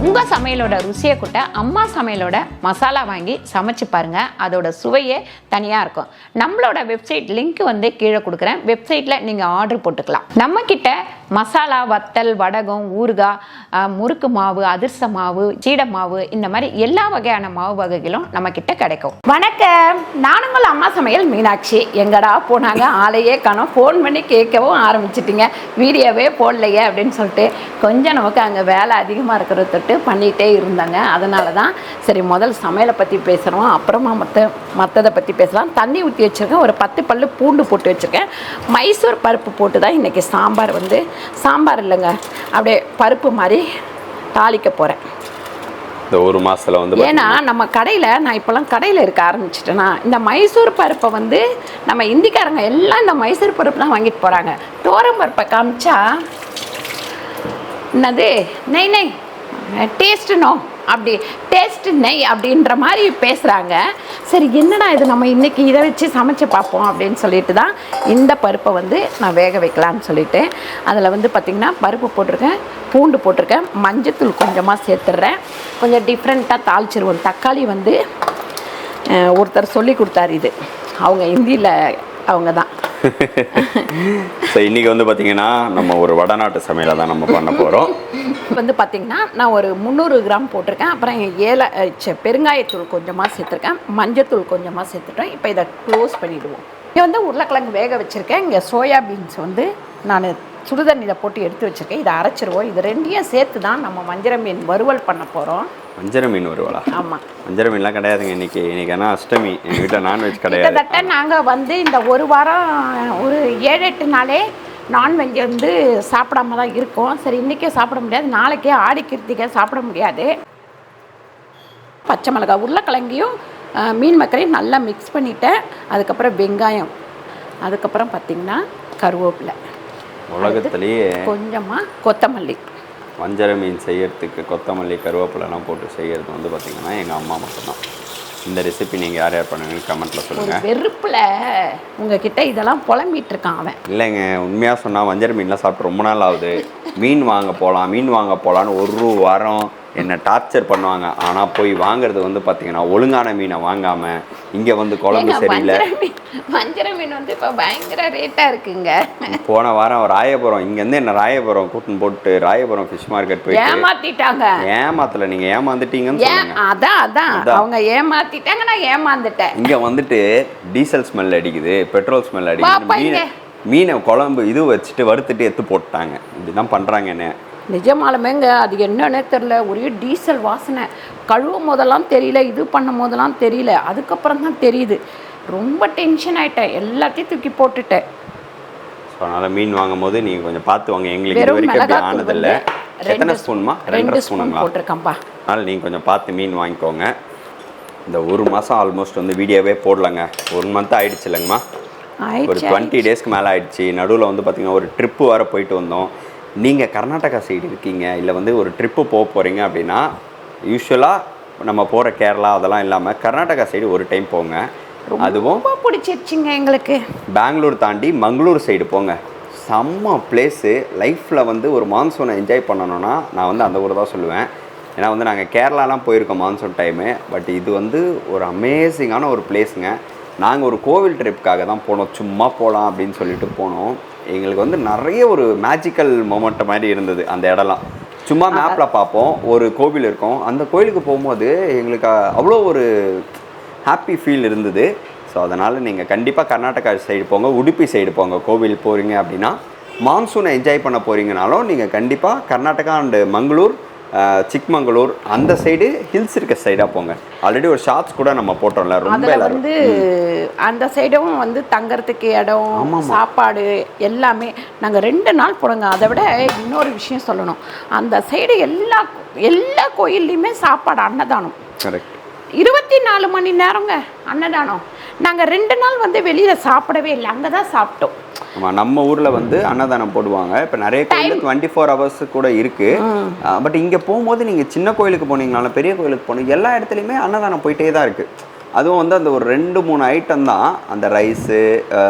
உங்கள் சமையலோட ருசியை கூட்ட அம்மா சமையலோட மசாலா வாங்கி சமைச்சு பாருங்கள். அதோட சுவையே தனியாக இருக்கும். நம்மளோட வெப்சைட் லிங்க் வந்து கீழே கொடுக்குறேன். வெப்சைட்டில் நீங்கள் ஆர்டர் போட்டுக்கலாம். நம்மக்கிட்ட மசாலா, வத்தல், வடகம், ஊறுகாய், முறுக்கு மாவு, அதிர்ச மாவு, சீடை மாவு, இந்த மாதிரி எல்லா வகையான மாவு வகைகளும் நம்மக்கிட்ட கிடைக்கும். வணக்கம், நான் உங்கள் அம்மா சமையல் மீனாட்சி. எங்கடா போனாங்க, ஆளையே காணோம். ஃபோன் பண்ணி கேட்கவும் ஆரம்பிச்சிட்டிங்க, வீடியோவே போடலையே அப்படின்னு சொல்லிட்டு. கொஞ்சம் நமக்கு அங்கே வேலை அதிகமாக இருக்கிறத தொட்டு பண்ணிகிட்டே இருந்தாங்க. அதனால தான் சரி முதல் சமையலை பற்றி பேசுகிறோம், அப்புறமா மற்றதை பற்றி பேசலாம். தண்ணி ஊற்றி வச்சுருக்கேன், ஒரு 10 பல்லு பூண்டு போட்டு வச்சுருக்கேன். மைசூர் பருப்பு போட்டு தான் இன்றைக்கி சாம்பார் வந்து சாம்பார் இல்லைங்க, அப்படியே பருப்பு மாதிரி தாளிக்க போகிறேன். இந்த ஒரு மாதத்தில் வந்து ஏன்னா நம்ம கடையில், நான் இப்போலாம் கடையில் இருக்க ஆரம்பிச்சிட்டேன்னா, இந்த மைசூர் பருப்பை வந்து நம்ம இந்திக்காரங்க எல்லாம் இந்த மைசூர் பருப்பு தான் வாங்கிட்டு போகிறாங்க. தோரம் பருப்பை காமிச்சா என்னது நெய் நெய் டேஸ்ட்டு நோ, அப்படி டேஸ்ட்டு நெய் அப்படின்ற மாதிரி பேசுகிறாங்க. சரி என்னடா இது, நம்ம இன்றைக்கி இதை வச்சு சமைச்சு பார்ப்போம் அப்படின்னு சொல்லிட்டு தான் இந்த பருப்பை வந்து நான் வேக வைக்கலான்னு சொல்லிட்டு அதில் வந்து பார்த்திங்கன்னா பருப்பு போட்டிருக்கேன், பூண்டு போட்டிருக்கேன், மஞ்சத்தூள் கொஞ்சமாக சேர்த்துட்றேன். கொஞ்சம் டிஃப்ரெண்ட்டாக தாளிச்சிருவோம். தக்காளி வந்து ஒருத்தர் சொல்லி கொடுத்தாரு, இது அவங்க ஹிந்தியில் அவங்க தான். ஸோ இன்றைக்கி வந்து பார்த்திங்கன்னா நம்ம ஒரு வடநாட்டு சமையலை தான் நம்ம பண்ண போகிறோம். வந்து பார்த்திங்கன்னா நான் ஒரு 300 கிராம் போட்டிருக்கேன். அப்புறம் பெருங்காயத்தூள் கொஞ்சமாக சேர்த்துருக்கேன், மஞ்சத்தூள் கொஞ்சமாக சேர்த்துட்டேன். இப்போ இதை க்ளோஸ் பண்ணிவிடுவோம். இங்கே வந்து உருளைக்கிழங்கு வேக வச்சுருக்கேன். இங்கே சோயா பீன்ஸ் வந்து நான் சுடுதண்ணியில் போட்டு எடுத்து வச்சுருக்கேன். இதை அரைச்சிருவோம். இது ரெண்டையும் சேர்த்து தான் நம்ம வஞ்சர மீன் வறுவல் பண்ண போகிறோம். வஞ்சர மீன் வருவாளா? ஆமாம், வஞ்சர மீன்லாம் கிடையாதுங்க. இன்றைக்கி ஆனால் அஷ்டமி, எங்கள் வீட்டில் நான்வெஜ் கிடையாது. கிட்டத்தட்ட நாங்கள் வந்து இந்த ஒரு வாரம் ஒரு 7-8 நாளே நான்வெஜ் வந்து சாப்பிடாம தான் இருக்கோம். சரி இன்றைக்கே சாப்பிட முடியாது, நாளைக்கே ஆடி கிருத்திகை சாப்பிட முடியாது. பச்சை மிளகாய், உருளைக்கிழங்கையும் மீன் மக்களையும் நல்லா மிக்ஸ் பண்ணிவிட்டேன். அதுக்கப்புறம் வெங்காயம், அதுக்கப்புறம் பார்த்திங்கன்னா கருவேப்பிலை, உலகத்துலேயே கொஞ்சமாக கொத்தமல்லி. வஞ்சர மீன் செய்யறதுக்கு கொத்தமல்லி கருவேப்பிலெலாம் போட்டு செய்கிறது வந்து பார்த்திங்கன்னா எங்கள் அம்மா மட்டும்தான். இந்த ரெசிபி நீங்கள் யார் யார் பண்ணுவீங்கன்னு கமெண்ட்டில் சொல்லுங்கள். வெறுப்பில் உங்ககிட்ட இதெல்லாம் புலம்பிகிட்டு இருக்கான் அவன். இல்லைங்க, உண்மையாக சொன்னால் வஞ்சர மீன்லாம் சாப்பிட்டு ரொம்ப நாள் ஆகுது. மீன் வாங்க போகலான்னு ஒரு வாரம் என்னை டார்ச்சர் பண்ணுவாங்க. ஆனால் போய் வாங்குறது வந்து பார்த்திங்கன்னா ஒழுங்கான மீனை வாங்காமல் இங்கே வந்து குழம்பு சரியில்லை. வஞ்சர மீன் வந்து இப்போ பயங்கர ரேட்டாக இருக்குங்க. போன வாரம் ராயபுரம், இங்கேருந்து என்ன ராயபுரம் கூட்டின்னு போட்டு ராயபுரம் ஃபிஷ் மார்க்கெட் போய் ஏமாத்திட்டாங்க. ஏமாத்தலை, நீங்கள் ஏமாந்துட்டீங்கன்னு சொல்லுங்க. அதான் அவங்க ஏமாத்திட்டாங்க, நான் ஏமாந்துட்டேன். இங்கே வந்துட்டு டீசல் ஸ்மெல் அடிக்குது, பெட்ரோல் ஸ்மெல் அடிக்குது. மீனை குழம்பு இது வச்சுட்டு வறுத்துட்டு எடுத்து போட்டாங்க. இப்படிதான் பண்ணுறாங்க. என்ன நிஜமாலுமேங்க, அது என்னன்னே தெரில, ஒரே டீசல் வாசனை. கழுவும் போதெல்லாம் தெரியல, இது பண்ணும் போதெல்லாம் தெரியல, அதுக்கப்புறம் தான் தெரியுது. ரொம்ப டென்ஷன் ஆகிட்டேன், எல்லாத்தையும் தூக்கி போட்டுட்டேன். ஸோ அதனால் மீன் வாங்கும் போது நீங்கள் கொஞ்சம் பார்த்து வாங்க. எங்களுக்கு இது வரைக்கும் அப்படி ஆனதில்லை. எத்தனை ஸ்பூன்மா? 2 ஸ்பூனுங்களா போட்டிருக்கேன்ப்பா. அதனால் நீங்கள் கொஞ்சம் பார்த்து மீன் வாங்கிக்கோங்க. இந்த ஒரு மாதம் ஆல்மோஸ்ட் வந்து வீடியோவே போடலங்க. 1 மந்த் ஆகிடுச்சு இல்லைங்கம்மா, ஒரு 20 டேஸ்க்கு மேலே ஆகிடுச்சு. நடுவில் வந்து பார்த்திங்கன்னா ஒரு ட்ரிப்பு வர போயிட்டு வந்தோம். நீங்கள் கர்நாடகா சைடு இருக்கீங்க, இல்லை வந்து ஒரு ட்ரிப்பு போக போகிறீங்க அப்படின்னா, யூஸ்வலாக நம்ம போகிற கேரளா அதெல்லாம் இல்லாமல் கர்நாடகா சைடு ஒரு டைம் போங்க. அதுவும் பிடிச்சிருச்சுங்க எங்களுக்கு. பெங்களூர் தாண்டி மங்களூர் சைடு போங்க. செம்ம பிளேஸு. லைஃப்பில் வந்து ஒரு மான்சூனை என்ஜாய் பண்ணணுன்னா நான் வந்து அந்த ஊர் தான் சொல்லுவேன். ஏன்னா வந்து நாங்கள் கேரளாலாம் போயிருக்கோம் மான்சூன் டைமு. பட் இது வந்து ஒரு அமேசிங்கான ஒரு பிளேஸுங்க. நாங்கள் ஒரு கோவில் ட்ரிப்புக்காக தான் போனோம், சும்மா போகலாம் அப்படின்னு சொல்லிட்டு போனோம். எங்களுக்கு வந்து நிறைய ஒரு மேஜிக்கல் மொமெண்ட் மாதிரி இருந்தது அந்த இடம்லாம். சும்மா மேப்பில் பார்ப்போம், ஒரு கோவில் இருக்கும், அந்த கோயிலுக்கு போகும்போது எங்களுக்கு அவ்வளோ ஒரு ஹாப்பி ஃபீல் இருந்தது. ஸோ அதனால் நீங்கள் கண்டிப்பாக கர்நாடகா சைடு போங்க, உடுப்பி சைடு போங்க. கோவில் போகிறீங்க அப்படின்னா, மான்சூனை என்ஜாய் பண்ண போகிறீங்கனாலும் நீங்கள் கண்டிப்பாக கர்நாடகா அண்டு மங்களூர், சிக்மங்களூர் அந்த சைடு ஹில்ஸ் இருக்க சைடாக போங்க. ஆல்ரெடி ஒரு ஷார்ட்ஸ் கூட நம்ம போட்டோம்ல, ரொம்ப வந்து அந்த சைடும் வந்து தங்கறதுக்கு இடம், சாப்பாடு எல்லாமே. நாங்கள் 2 நாள் போனோங்க. அதை விட இன்னொரு விஷயம் சொல்லணும், அந்த சைடு எல்லா கோயில்லையுமே சாப்பாடு அன்னதானம். கரெக்ட், 24 மணி நேரங்க அன்னதானம். நாங்கள் 2 நாள் வந்து வெளியில் சாப்பிடவே இல்லை, அங்கே தான் சாப்பிட்டோம். ஆமாம், நம்ம ஊரில் வந்து அன்னதானம் போடுவாங்க. இப்போ நிறைய கோயில் 24 ஹவர்ஸ் கூட இருக்குது. பட் இங்கே போகும்போது நீங்கள் சின்ன கோயிலுக்கு போனீங்கனாலும் பெரிய கோயிலுக்கு போனீங்க, எல்லா இடத்துலையுமே அன்னதானம் போயிட்டே தான் இருக்குது. அதுவும் வந்து அந்த ஒரு 2-3 ஐட்டம் தான், அந்த ரைஸு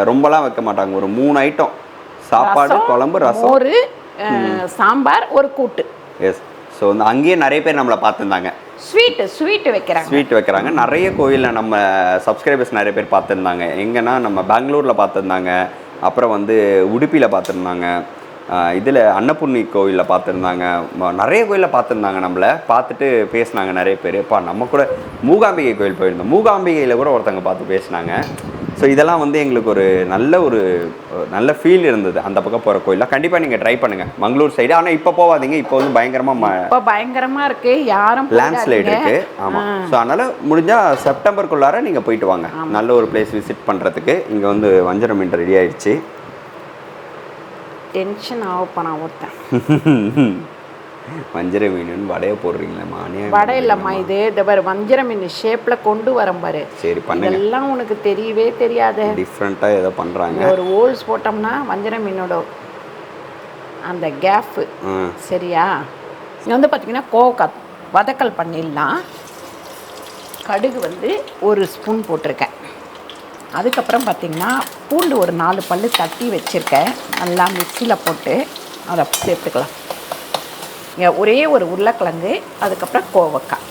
ரொம்பலாம் வைக்க மாட்டாங்க. ஒரு 3 ஐட்டம், சாப்பாடு, குழம்பு, ரசம், ஒரு சாம்பார், ஒரு கூட்டு. எஸ். ஸோ வந்து அங்கேயே நிறைய பேர் நம்மளை பார்த்துருந்தாங்க. ஸ்வீட் வைக்கிறாங்க. நிறைய கோயிலில் நம்ம சப்ஸ்கிரைபர்ஸ் நிறைய பேர் பார்த்துருந்தாங்க. எங்கன்னா நம்ம பெங்களூரில் பார்த்துருந்தாங்க, அப்புறம் வந்து உடுப்பியில் பார்த்துருந்தாங்க, இதில் அன்னபூர்ணி கோவிலில் பார்த்துருந்தாங்க, நிறைய கோயிலில் பார்த்துருந்தாங்க. நம்மளை பார்த்துட்டு பேசினாங்க நிறைய பேர். நம்ம கூட மூகாம்பிகை கோயில் போயிருந்தோம், மூகாம்பிகையில் கூட ஒருத்தவங்க பார்த்து பேசினாங்க. ஸோ இதெல்லாம் வந்து எங்களுக்கு ஒரு நல்ல ஃபீல் இருந்தது. அந்த பக்கம் போகிற கோயிலில் கண்டிப்பாக நீங்கள் ட்ரை பண்ணுங்கள், மங்களூர் சைடு. ஆனால் இப்போ போகாதீங்க, இப்போ வந்து பயங்கரமாக இருக்குது, யாரும் லேண்ட்ஸ்லைடு இருக்குது. ஆமாம். ஸோ அதனால் முடிஞ்சால் செப்டம்பருக்குள்ளார நீங்கள் போயிட்டு வாங்க, நல்ல ஒரு பிளேஸ் விசிட் பண்ணுறதுக்கு. இங்கே வந்து வஞ்சரம் மீன் ரெடி ஆயிடுச்சு. டென்ஷன் ஆகப்பா ஒருத்தன். வஞ்சர மீன் வடையை போடுறீங்களா? வடை இல்லைம்மா, இது இந்த பாரு வஞ்சர மீன் ஷேப்பில் கொண்டு வரேன் பாரு. சரி பண்ணுங்க. இதெல்லாம் உனக்கு தெரியவே தெரியாது, டிஃப்ரெண்ட்டாக ஏதோ பண்ணுறாங்க. ஒரு ஹோல்ஸ் போட்டோம்னா வஞ்சர மீனோட அந்த கேப்பு சரியா. இங்கே வந்து பார்த்திங்கன்னா கோவக்காய் வதக்கல் பண்ணிடலாம். கடுகு வந்து 1 ஸ்பூன் போட்டிருக்கேன். அதுக்கப்புறம் பார்த்திங்கன்னா பூண்டு ஒரு 4 பல் தட்டி வச்சுருக்கேன், நல்லா மிக்சியில் போட்டு அதை சேர்த்துக்கலாம். இங்கே ஒரே ஒரு உருளைக்கிழங்கு, அதுக்கப்புறம் கோவக்காய்.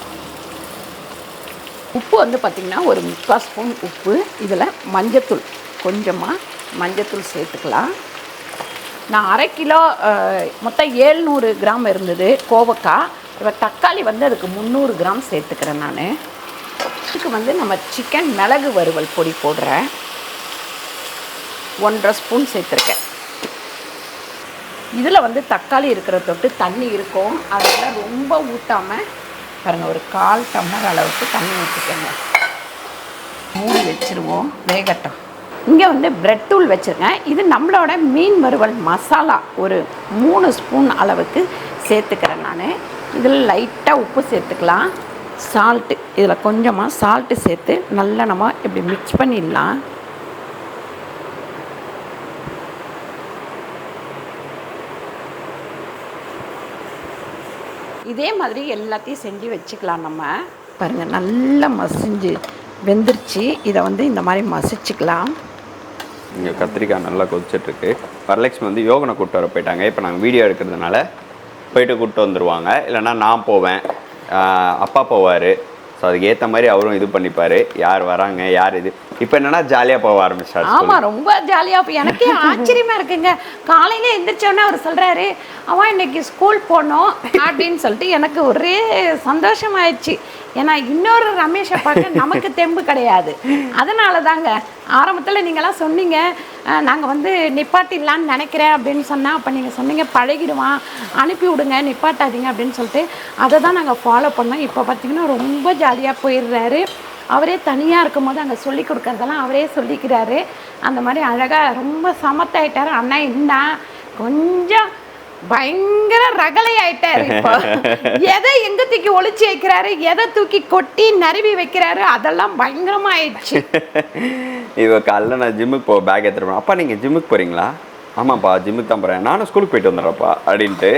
உப்பு வந்து பார்த்திங்கன்னா ஒரு 3/4 ஸ்பூன் உப்பு. இதில் மஞ்சத்தூள், கொஞ்சமாக மஞ்சத்தூள் சேர்த்துக்கலாம். நான் 1/2 கிலோ மொத்தம் 700 கிராம் இருந்தது கோவக்காய். இப்போ தக்காளி வந்து அதுக்கு 300 கிராம் சேர்த்துக்கிறேன் நான். இதுக்கு வந்து நம்ம சிக்கன் மிளகு வறுவல் பொடி போடுறேன், 1/2 ஸ்பூன் சேர்த்துருக்கேன். இதில் வந்து தக்காளி இருக்கிற தொட்டு தண்ணி இருக்கும், அதெல்லாம் ரொம்ப ஊற்றாமல் பாருங்கள், ஒரு 1/4 டம்ளர் அளவுக்கு தண்ணி ஊற்றிக்கோங்க. மூடி வச்சுருவோம், வேகட்டும். இங்கே வந்து பிரெட் தூள் வச்சுருக்கேன். இது நம்மளோட மீன் வறுவல் மசாலா ஒரு 3 ஸ்பூன் அளவுக்கு சேர்த்துக்கிறேன் நான். இதில் லைட்டாக உப்பு சேர்த்துக்கலாம், சால்ட்டு இதில் கொஞ்சமாக சால்ட்டு சேர்த்து நல்லா நம்ம இப்படி மிக்ஸ் பண்ணிடலாம். இதே மாதிரி எல்லாத்தையும் செஞ்சு வச்சுக்கலாம். நம்ம பாருங்கள் நல்லா மசிஞ்சு வெந்துருச்சு. இதை வந்து இந்த மாதிரி மசிச்சுக்கலாம். இங்கே கத்திரிக்காய் நல்லா கொதிச்சிட்ருக்கு. வரலட்சுமி வந்து யோகனை கூப்பிட்டு வர போயிட்டாங்க. இப்போ நாங்கள் வீடியோ எடுக்கிறதுனால போயிட்டு கூப்பிட்டு வந்துடுவாங்க, இல்லைனா நான் போவேன், அப்பா போவார். ஸோ அதுக்கு ஏற்ற மாதிரி அவரும் இது பண்ணிப்பார், யார் வராங்க யார் இது. இப்போ என்னன்னா ஜாலியாக போக ஆரம்பிச்சாரு. ஆமாம், ரொம்ப ஜாலியாக. இப்போ எனக்கே ஆச்சரியமாக இருக்குங்க. காலையில் எழுந்திரிச்சோன்னே அவர் சொல்கிறாரு, அவன் இன்னைக்கு ஸ்கூல் போனோம் அப்படின்னு சொல்லிட்டு எனக்கு ஒரே சந்தோஷமாயிடுச்சு. ஏன்னா இன்னொரு ரமேஷை பார்க்க நமக்கு தெம்பு கிடையாது. அதனால தாங்க ஆரம்பத்தில் நீங்களாம் சொன்னீங்க, நாங்கள் வந்து நிப்பாட்டிடலான்னு நினைக்கிறேன் அப்படின்னு சொன்னால், அப்போ நீங்கள் சொன்னீங்க பழகிடுவான், அனுப்பி விடுங்க, நிப்பாட்டாதீங்க அப்படின்னு சொல்லிட்டு அதை தான் நாங்கள் ஃபாலோ பண்ணோம். இப்போ பார்த்திங்கன்னா ரொம்ப ஜாலியாக போயிடுறாரு. அவரே தனியாக இருக்கும்போது அங்கே சொல்லி கொடுக்குறதெல்லாம் அவரே சொல்லிக்கிறாரு. அந்த மாதிரி அழகாக ரொம்ப சமத்தாயிட்டார். அண்ணா என்ன கொஞ்சம் பயங்கர ரகலை ஆயிட்டாரு. இப்போ எதை எங்க தூக்கி ஒளிச்சு வைக்கிறாரு, எதை தூக்கி கொட்டி நறுவி வைக்கிறாரு, அதெல்லாம் பயங்கரமா ஆயிடுச்சு. இப்போ காலைல நான் ஜிம்முக்கு பேக் எடுத்துட்டு, அப்பா நீங்கள் ஜிம்முக்கு போகிறீங்களா? ஆமாப்பா ஜிம்முக்கு தான் போகிறேன், நானும் ஸ்கூலுக்கு போயிட்டு வந்துடுறப்பா அப்படின்ட்டு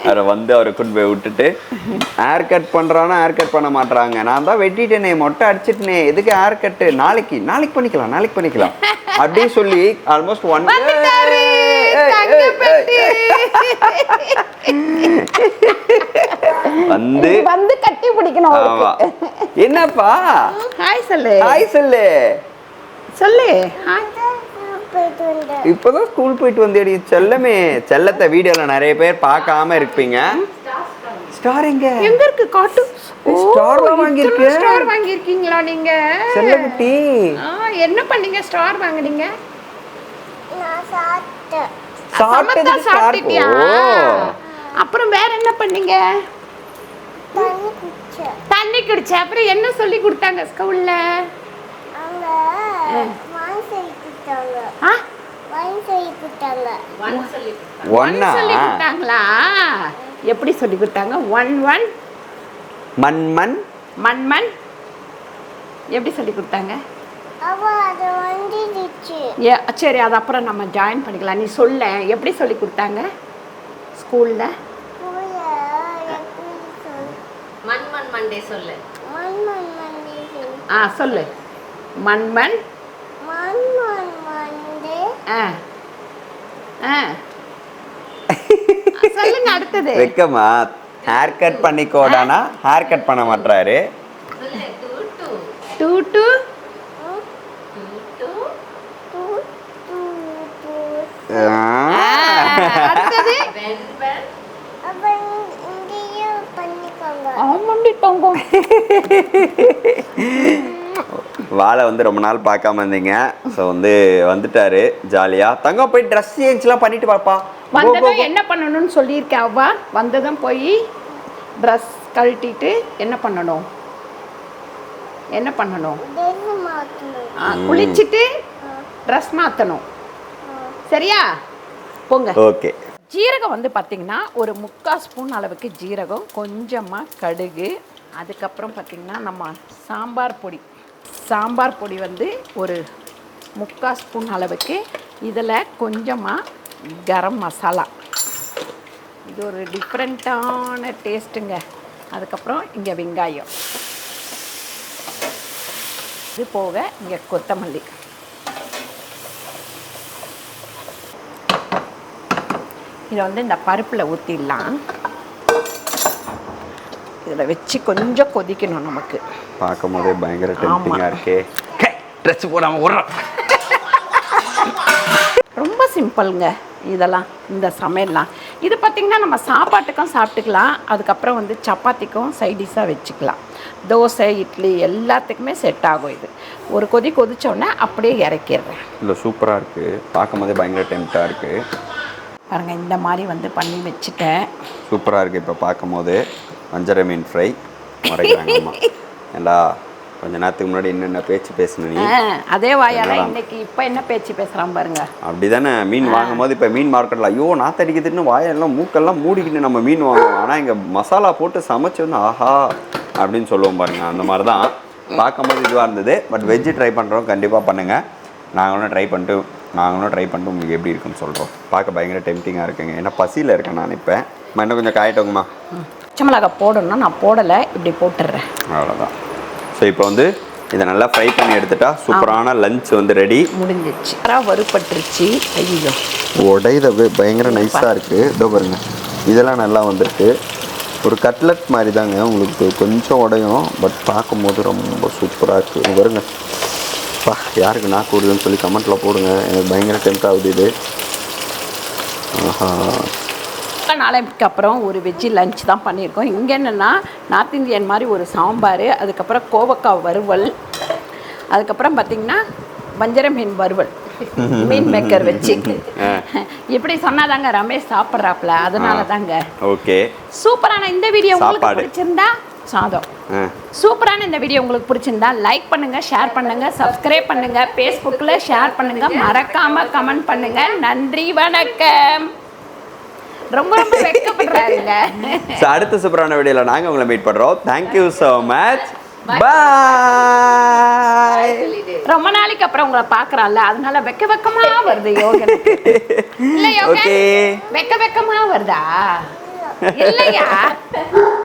அவரை வந்து அவரை கொண்டு போய் விட்டுட்டு, ஹேர் கட் பண்ணுறான்னா ஹேர் கட் பண்ண மாட்டுறாங்க. நான் தான் வெட்டிட்டேனே, மொட்டை அடிச்சிட்டேனே, எதுக்கு ஹேர் கட்டு, நாளைக்கு பண்ணிக்கலாம் அப்படின்னு சொல்லி ஆல்மோஸ்ட் 1 வந்து கட்டி பிடிக்கணும். என்னப்பா ஹாய் சொல்லு, இப்பதான் ஸ்கூல் போயிட்டு வந்தேடி செல்லமே. செல்லத்தை வீடியோல நிறைய பேர் பார்க்காம இருப்பீங்க. ஸ்டார் எங்க இருக்கு காட்டு? ஸ்டார் வாங்கியிருக்கேன். ஸ்டார் வாங்கியிருக்கீங்களா நீங்க செல்லகுட்டி? என்ன பண்ணீங்க ஸ்டார் வாங்குனீங்க? சாப்பிட்டியா? அப்புறம் வேற என்ன பண்ணீங்க? தண்ணி குடிச்ச. அப்புறம் என்ன சொல்லி கொடுத்தாங்க ஸ்கூல்ல? எப்படி சொல்லி கொடுத்தாங்க? 1 1 மண்மண் மண்மண் எப்படி சொல்லி கொடுத்தாங்க? சரி, அது அப்புறம் நம்ம ஜாயின் பண்ணிக்கலாம். நீ சொல்ல எப்படி சொல்லி கொடுத்தாங்க ஸ்கூல்ல? மண்மண் மண்டே சொல்லு. சொல்லு. மண்மண் சொல்லுங்க அடுத்தது. வெக்கமா? ஹேர் கட் பண்ணிக்கோடானா ஹேர் கட் பண்ண மாட்டாரு. சொல்லு டூ டூ டூ அடுத்தது வென் வென் ஆமாண்டி தங்கம். வாழை வந்து ரொம்ப நாள் பார்க்காம இருந்தீங்க. ஸோ வந்து வந்துட்டாரு ஜாலியாக. தங்கம் போய் ட்ரெஸ் சேஞ்ச்லாம் பண்ணிட்டு பாப்பா. வந்ததும் என்ன பண்ணணும்னு சொல்லியிருக்கேன் அவ்வா. வந்ததும் போய் ட்ரெஸ் கழட்டிட்டு என்ன பண்ணணும் குளிச்சுட்டு ட்ரெஸ் மாற்றணும். சரியா? போங்க. ஓகே. ஜீரகம் வந்து பார்த்திங்கன்னா ஒரு 3/4 ஸ்பூன் அளவுக்கு ஜீரகம், கொஞ்சமாக கடுகு, அதுக்கப்புறம் பார்த்திங்கன்னா நம்ம சாம்பார் பொடி வந்து ஒரு 3/4 ஸ்பூன் அளவுக்கு. இதில் கொஞ்சமாக கரம் மசாலா, இது ஒரு டிஃப்ரெண்ட்டான டேஸ்ட்டுங்க. அதுக்கப்புறம் இங்கே வெங்காயம், இது போக இங்கே கொத்தமல்லி. இதை வந்து இந்த பருப்பில் ஊற்றிடலாம். இதில் வச்சு கொஞ்சம் கொதிக்கணும். நமக்கு பார்க்கும் போதே பயங்கர டெம்ப்டிங்காக இருக்கே. ட்ரெஸ் போடாமல் விட்றோம். ரொம்ப சிம்பிளுங்க இதெல்லாம், இந்த சமையல்லாம். இது பார்த்திங்கன்னா நம்ம சாப்பாட்டுக்கும் சாப்பிட்டுக்கலாம். அதுக்கப்புறம் வந்து சப்பாத்திக்கும் சைடிஷாக வச்சுக்கலாம். தோசை, இட்லி எல்லாத்துக்குமே செட் ஆகும். இது ஒரு கொதிச்சோடனே அப்படியே இறக்கிடுறேன். இல்லை, சூப்பராக இருக்குது. பார்க்கும் போதே பயங்கர டெம்ப்டாக இருக்குது. பாருங்கள், இந்த மாதிரி வந்து பண்ணி வச்சுட்டேன். சூப்பராக இருக்குது. இப்போ பார்க்கும் போது வஞ்சரை மீன் ஃப்ரை மறைக்கிறாங்க அம்மா. ஏண்டா கொஞ்ச நேரத்துக்கு முன்னாடி என்னென்ன பேச்சு பேசணும் நீ? அதே வாயால் இன்னைக்கு இப்போ என்ன பேச்சு பேசுகிறான் பாருங்க. அப்படி தானே மீன் வாங்கும் போது. இப்போ மீன் மார்க்கெட்டில் ஐயோ நாத்தடிக்குதுன்னு வாயெல்லாம் மூக்கெல்லாம் மூடிக்கிட்டு நம்ம மீன் வாங்குவோம். ஆனால் இங்கே மசாலா போட்டு சமைச்சு வந்து ஆஹா அப்படின்னு சொல்லுவோம் பாருங்க. அந்த மாதிரி தான் பார்க்கும்போது இதுவாக இருந்தது. பட் வெஜ்ஜு ட்ரை பண்ணுறோம், கண்டிப்பாக பண்ணுங்கள். நாங்களும் ட்ரை பண்ணிட்டு உங்களுக்கு எப்படி இருக்குன்னு சொல்கிறோம். பார்க்க பயங்கர டெம்ப்டிங்காக இருக்குங்க. ஏன்னா பசியில் இருக்கேன் நான். இப்போ இன்னும் கொஞ்சம் காயட்டோங்கம்மா. பச்சை மிளகா போடணும்னா நான் போடலை, இப்படி போட்டுடுறேன். அவ்வளோதான். ஸோ இப்போ வந்து இதை நல்லா ஃப்ரை பண்ணி எடுத்துட்டா சூப்பரான லஞ்ச் வந்து ரெடி. முடிஞ்சிச்சு. வறுப்பட்டுருச்சு. ஐயோ உடையது பயங்கர நைஸாக இருக்குது. இதோ பாருங்க, இதெல்லாம் நல்லா வந்திருக்கு. ஒரு கட்லட் மாதிரி தாங்க. உங்களுக்கு கொஞ்சம் உடையும், பட் பார்க்கும்போது ரொம்ப சூப்பராக இருக்குது. வருங்க பா, யாருக்கு நாக்கு வருதுன்னு சொல்லி கமெண்ட்டில் போடுங்க. எனக்கு பயங்கர டெம்ப்ட் ஆகுது இது. ஆஹா, நாளைக்கு அப்புறம் ஒரு வெஜ்ஜி லஞ்ச் தான் பண்ணியிருக்கோம். இங்கே என்னென்னா நார்த் இந்தியன் மாதிரி ஒரு சாம்பார், அதுக்கப்புறம் கோவக்காய் வறுவல், அதுக்கப்புறம் பார்த்திங்கன்னா வஞ்சர மீன் வறுவல், மீன் மேக்கர் வச்சு. இப்படி சொன்னாதாங்க ரமேஷ் சாப்பிட்றாப்புல, அதனால தாங்க. ஓகே. சூப்பரான இந்த வீடியோ உங்களுக்கு பிடிச்சிருந்தா சாதம். சூப்பரான இந்த வீடியோ உங்களுக்கு பிடிச்சிருந்தா லைக் பண்ணுங்க, ஷேர் பண்ணுங்க, சப்ஸ்கிரைப் பண்ணுங்க, ஃபேஸ்புக்கில் ஷேர் பண்ணுங்க, மறக்காம கமெண்ட் பண்ணுங்க. நன்றி, வணக்கம். ரொம்ப ரொம்ப வெட்கப்படுறாருங்க. அடுத்த சூப்பரான வீடியோவில் நாங்கள் உங்களை மீட் பண்ணுறோம். Thank you so much. பாய். ரொம்ப நாளைக்கு அப்புறம் உங்களை பார்க்குறான்ல, அதனால வெக்கமா வருது யோகனுக்கு. இல்ல யோகன், வெக்கமா வருதா? இல்லையா?